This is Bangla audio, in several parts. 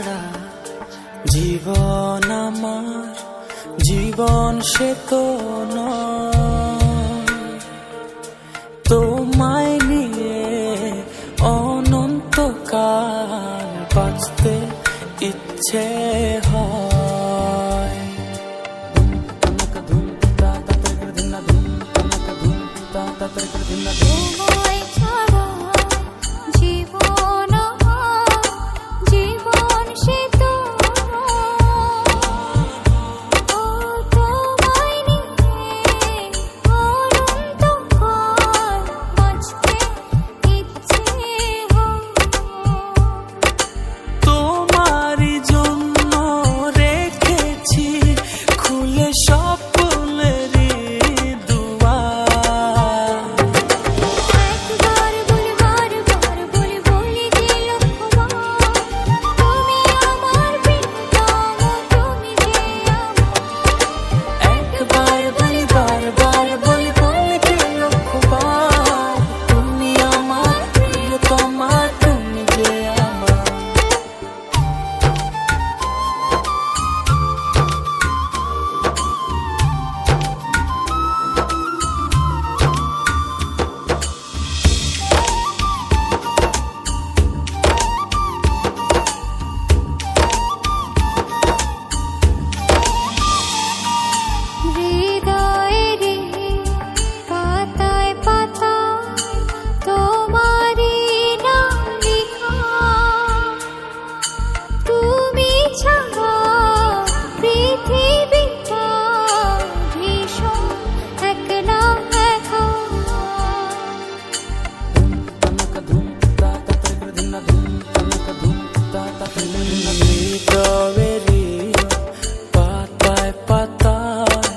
ছাড়া জীবন আমার জীবন সে তো নয়। তোমায় নিয়ে অনন্তকাল বাঁচতে ইচ্ছে হয়। তোমায় ছাড়া জীবন আমার জীবন সে তো ও তোমায় নিয়ে অনন্তকাল বাঁচতে ইচ্ছে হয়। তোমারই জন্য রেখেছি খুলে স্বপ্নেরই দুয়ার। একবার বলি বারবার বলি বলি যে লক্ষবার তুমি আমার প্রিয়তম তুমি যে আমার। একবার বলি বারবার বলি বলি যে লক্ষবার তুমি আমার প্রিয়তমা তুমি যে আমার। হৃদয়েরই পাতায় পাতায় তোমারই নাম লেখা। তুমি ছাড়া পৃথিবীটা ভীষণ একলা একা। হৃদয়েরই পাতায় পাতায়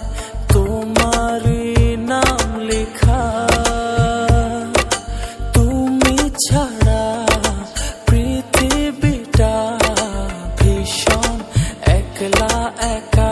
তোমারই নাম লেখা। তুমি ছাড়া পৃথিবীটা ভীষণ একলা একা।